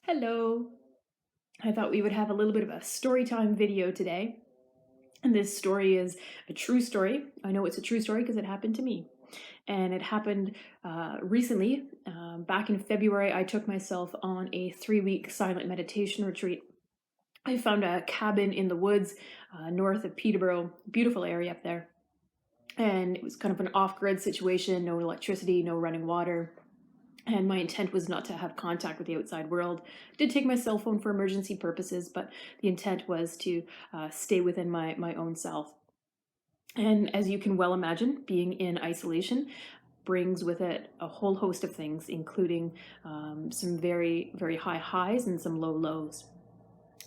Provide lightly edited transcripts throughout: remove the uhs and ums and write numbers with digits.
Hello. I thought we would have a little bit of a story time video today. And this story is a true story. I know it's a true story because it happened to me. And it happened recently. Back in February, I took myself on a 3-week silent meditation retreat. I found a cabin in the woods north of Peterborough, beautiful area up there. And it was kind of an off-grid situation, no electricity, no running water. And my intent was not to have contact with the outside world. I did take my cell phone for emergency purposes, but the intent was to stay within my own self. And as you can well imagine, being in isolation brings with it a whole host of things, including some very, very high highs and some low lows.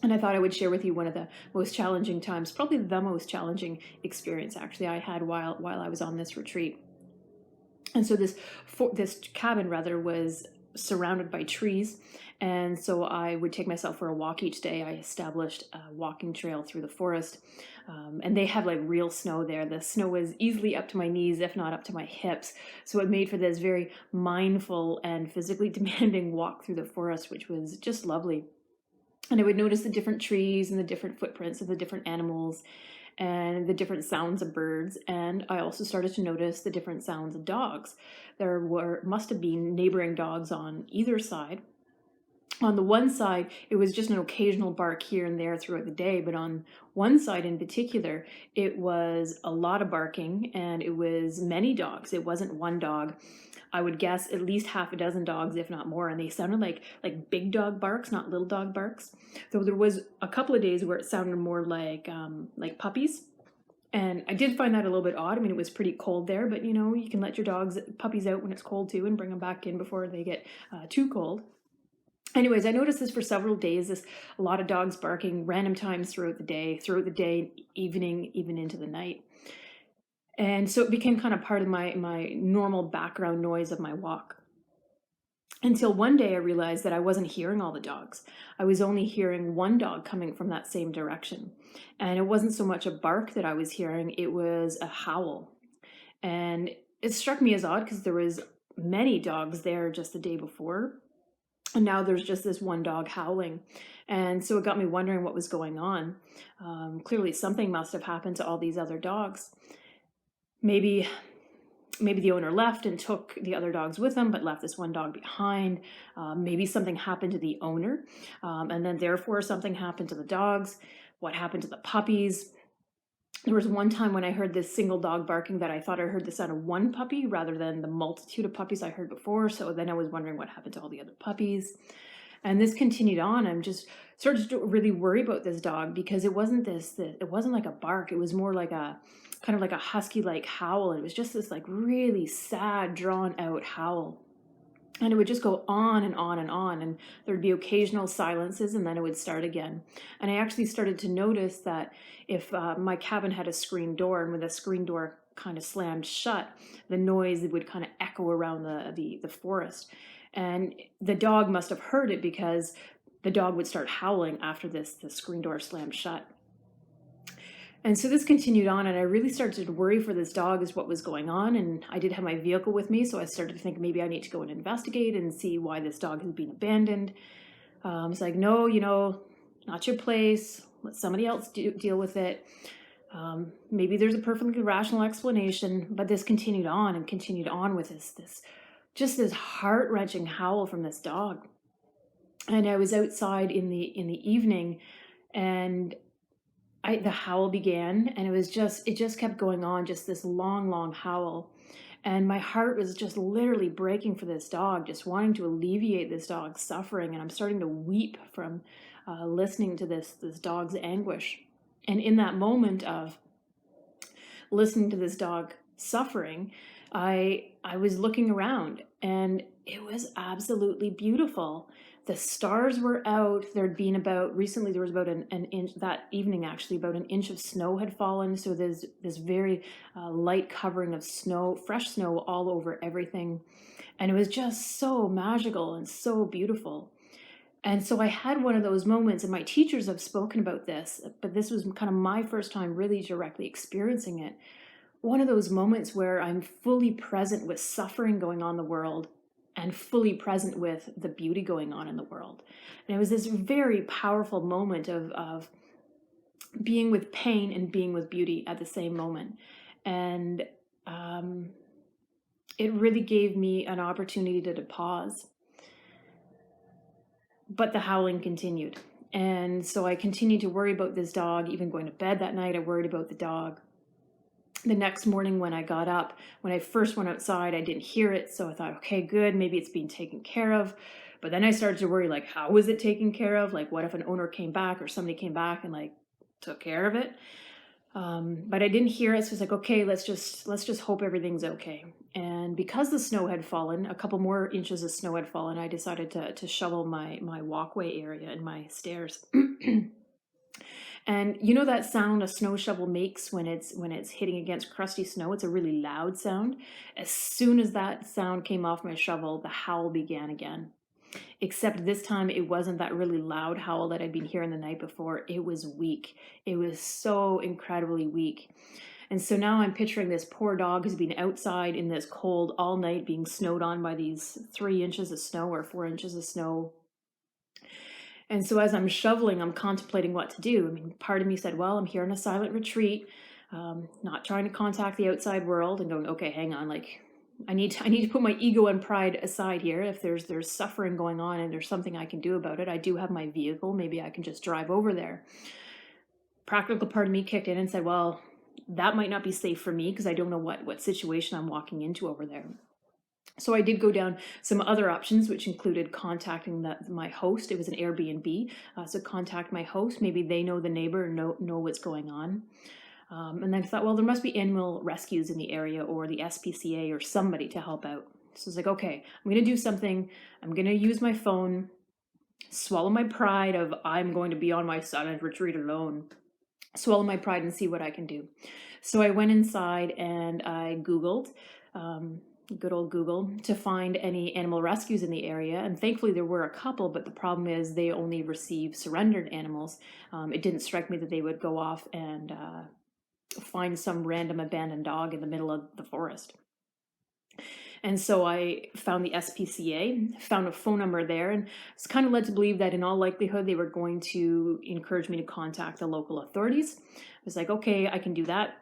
And I thought I would share with you one of the most challenging times, probably the most challenging experience actually I had while I was on this retreat. And so this cabin rather was surrounded by trees, and so I would take myself for a walk each day. I established a walking trail through the forest, and they had like real snow there. The snow was easily up to my knees, if not up to my hips, so it made for this very mindful and physically demanding walk through the forest, which was just lovely. And I would notice the different trees and the different footprints of the different animals and the different sounds of birds. And I also started to notice the different sounds of dogs. There must have been neighboring dogs on either side. On the one side, it was just an occasional bark here and there throughout the day, but on one side in particular, it was a lot of barking and it was many dogs. It wasn't one dog. I would guess at least half a dozen dogs, if not more, and they sounded like big dog barks, not little dog barks. Though there was a couple of days where it sounded more like puppies, and I did find that a little bit odd. I mean, it was pretty cold there, but you can let your puppies out when it's cold too, and bring them back in before they get too cold. Anyways, I noticed this for several days. A lot of dogs barking random times throughout the day, evening, even into the night. And so it became kind of part of my normal background noise of my walk. Until one day I realized that I wasn't hearing all the dogs. I was only hearing one dog coming from that same direction. And it wasn't so much a bark that I was hearing, it was a howl. And it struck me as odd because there was many dogs there just the day before. And now there's just this one dog howling. And so it got me wondering what was going on. Clearly something must have happened to all these other dogs. Maybe the owner left and took the other dogs with him, but left this one dog behind. Maybe something happened to the owner, and then therefore something happened to the dogs. What happened to the puppies? There was one time when I heard this single dog barking that I thought I heard the sound of one puppy rather than the multitude of puppies I heard before. So then I was wondering what happened to all the other puppies. And this continued on. I'm just started to really worry about this dog because it wasn't like a bark. It was more like a kind of like a husky like howl. It was just this like really sad, drawn out howl. And it would just go on and on and on, and there'd be occasional silences, and then it would start again. And I actually started to notice that if my cabin had a screen door, and when the screen door kind of slammed shut, the noise would kind of echo around the forest. And the dog must have heard it because the dog would start howling after the screen door slammed shut. And so this continued on, and I really started to worry for this dog as what was going on. And I did have my vehicle with me, so I started to think maybe I need to go and investigate and see why this dog has been abandoned. It's like, no, not your place. Let somebody else deal with it. Maybe there's a perfectly rational explanation, but this continued on and continued on with this heart-wrenching howl from this dog. And I was outside in the evening, and the howl began, and it just kept going on, just this long, long howl. And my heart was just literally breaking for this dog, just wanting to alleviate this dog's suffering. And I'm starting to weep from listening to this dog's anguish. And in that moment of listening to this dog suffering, I was looking around, and it was absolutely beautiful. The stars were out. Recently there was about an inch, that evening actually, about an inch of snow had fallen. So there's this very light covering of snow, fresh snow all over everything. And it was just so magical and so beautiful. And so I had one of those moments, and my teachers have spoken about this, but this was kind of my first time really directly experiencing it. One of those moments where I'm fully present with suffering going on in the world, and fully present with the beauty going on in the world. And it was this very powerful moment of being with pain and being with beauty at the same moment. And it really gave me an opportunity to pause. But the howling continued. And so I continued to worry about this dog. Even going to bed that night, I worried about the dog. The next morning when I got up, when I first went outside, I didn't hear it. So I thought, okay, good, maybe it's being taken care of. But then I started to worry, like, how was it taken care of? Like, what if an owner came back or somebody came back and like took care of it? But I didn't hear it, so I was like, okay, let's just hope everything's okay. And because the snow had fallen, a couple more inches of snow had fallen, I decided to shovel my walkway area and my stairs. And you know that sound a snow shovel makes when it's hitting against crusty snow? It's a really loud sound. As soon as that sound came off my shovel, the howl began again. Except this time it wasn't that really loud howl that I'd been hearing the night before. It was weak. It was so incredibly weak. And so now I'm picturing this poor dog who's been outside in this cold all night, being snowed on by these 3 inches of snow or 4 inches of snow. And so as I'm shoveling, I'm contemplating what to do. I mean, part of me said, well, I'm here in a silent retreat, not trying to contact the outside world, and going, okay, hang on, like, I need to put my ego and pride aside here. If there's suffering going on and there's something I can do about it, I do have my vehicle. Maybe I can just drive over there. Practical part of me kicked in and said, well, that might not be safe for me because I don't know what situation I'm walking into over there. So I did go down some other options, which included contacting my host. It was an Airbnb, so contact my host. Maybe they know the neighbor and know what's going on. And then I thought, well, there must be animal rescues in the area or the SPCA or somebody to help out. So I was like, okay, I'm going to do something. I'm going to use my phone, swallow my pride of I'm going to be on my silent retreat alone, swallow my pride and see what I can do. So I went inside and I Googled, good old Google, to find any animal rescues in the area. And thankfully there were a couple, but the problem is they only receive surrendered animals. It didn't strike me that they would go off and find some random abandoned dog in the middle of the forest. And so I found the SPCA, found a phone number there, and was kind of led to believe that in all likelihood they were going to encourage me to contact the local authorities. I was like, okay, I can do that.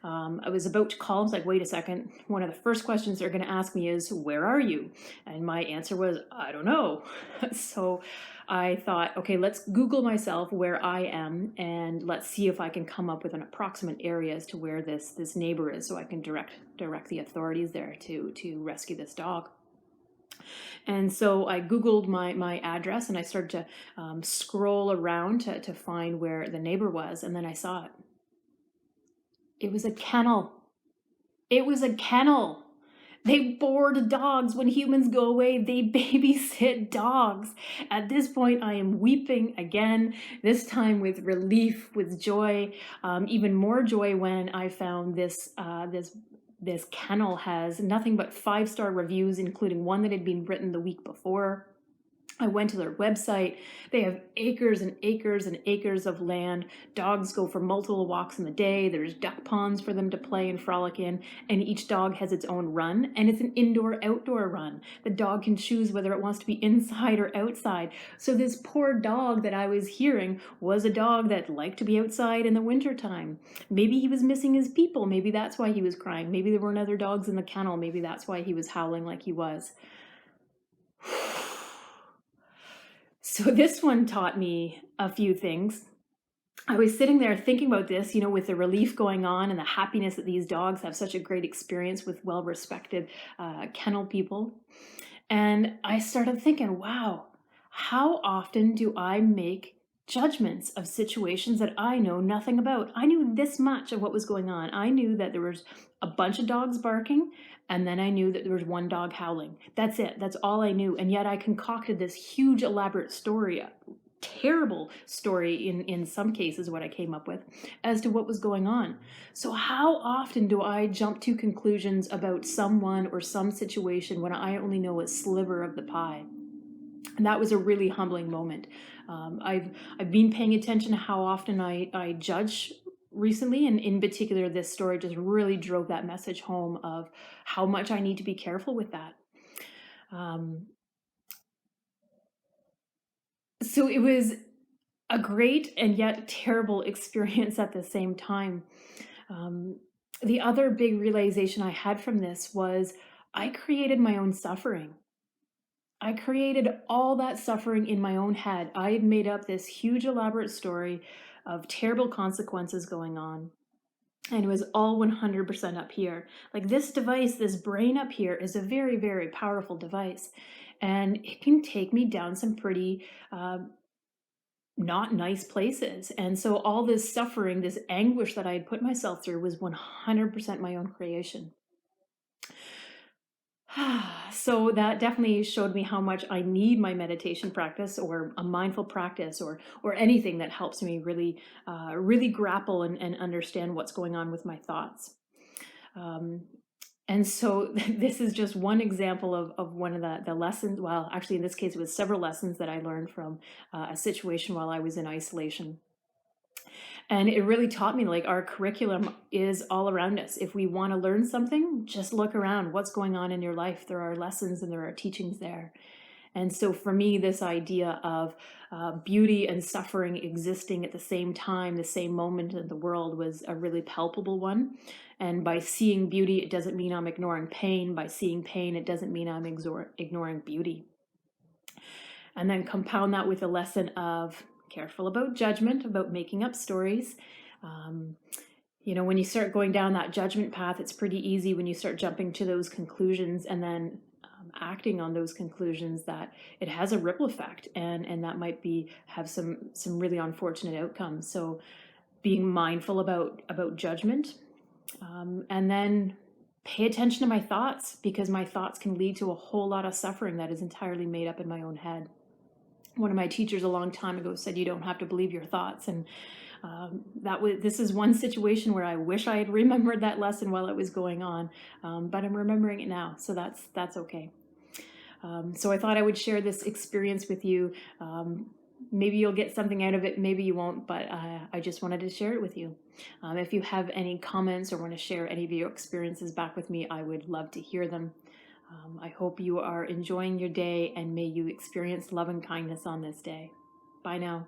I was about to call. I was like, wait a second. One of the first questions they're going to ask me is, where are you? And my answer was, I don't know. So I thought, okay, let's Google myself where I am and let's see if I can come up with an approximate area as to where this neighbor is, so I can direct the authorities there to rescue this dog. And so I Googled my address and I started to scroll around to find where the neighbor was, and then I saw it. It was a kennel. It was a kennel. They board dogs. When humans go away, they babysit dogs. At this point, I am weeping again, this time with relief, with joy, even more joy when I found this kennel has nothing but 5-star reviews, including one that had been written the week before. I went to their website. They have acres and acres and acres of land. Dogs go for multiple walks in the day. There's duck ponds for them to play and frolic in, and each dog has its own run, and it's an indoor-outdoor run. The dog can choose whether it wants to be inside or outside. So this poor dog that I was hearing was a dog that liked to be outside in the wintertime. Maybe he was missing his people. Maybe that's why he was crying. Maybe there weren't other dogs in the kennel. Maybe that's why he was howling like he was. So this one taught me a few things. I was sitting there thinking about this, with the relief going on and the happiness that these dogs have such a great experience with well-respected kennel people. And I started thinking, wow, how often do I make judgments of situations that I know nothing about? I knew this much of what was going on. I knew that there was a bunch of dogs barking, and then I knew that there was one dog howling. That's it. That's all I knew. And yet I concocted this huge elaborate story, a terrible story in some cases, what I came up with, as to what was going on. So how often do I jump to conclusions about someone or some situation when I only know a sliver of the pie? And that was a really humbling moment. I've been paying attention to how often I judge recently, and in particular this story just really drove that message home of how much I need to be careful with that. Um, so it was a great and yet terrible experience at the same time. Um, the other big realization I had from this was I created my own suffering. I created all that suffering in my own head. I had made up this huge elaborate story of terrible consequences going on. And it was all 100% up here. Like this device, this brain up here is a very, very powerful device. And it can take me down some pretty not nice places. And so all this suffering, this anguish that I had put myself through was 100% my own creation. So that definitely showed me how much I need my meditation practice or a mindful practice or anything that helps me really grapple and understand what's going on with my thoughts. Um, and so this is just one example of one of the lessons. Well, actually, in this case, it was several lessons that I learned from a situation while I was in isolation. And it really taught me like our curriculum is all around us. If we want to learn something, just look around. What's going on in your life? There are lessons and there are teachings there. And so for me, this idea of beauty and suffering existing at the same time, the same moment in the world was a really palpable one. And by seeing beauty, it doesn't mean I'm ignoring pain. By seeing pain, it doesn't mean I'm ignoring beauty. And then compound that with a lesson of careful about judgment, about making up stories. Um, when you start going down that judgment path, it's pretty easy when you start jumping to those conclusions and then acting on those conclusions that it has a ripple effect, and that might have some really unfortunate outcomes. So being mindful about judgment, and then pay attention to my thoughts, because my thoughts can lead to a whole lot of suffering that is entirely made up in my own head. One of my teachers a long time ago said you don't have to believe your thoughts, and this is one situation where I wish I had remembered that lesson while it was going on, but I'm remembering it now, so that's okay. So I thought I would share this experience with you. Maybe you'll get something out of it, maybe you won't, but I just wanted to share it with you. If you have any comments or want to share any of your experiences back with me, I would love to hear them. I hope you are enjoying your day, and may you experience love and kindness on this day. Bye now.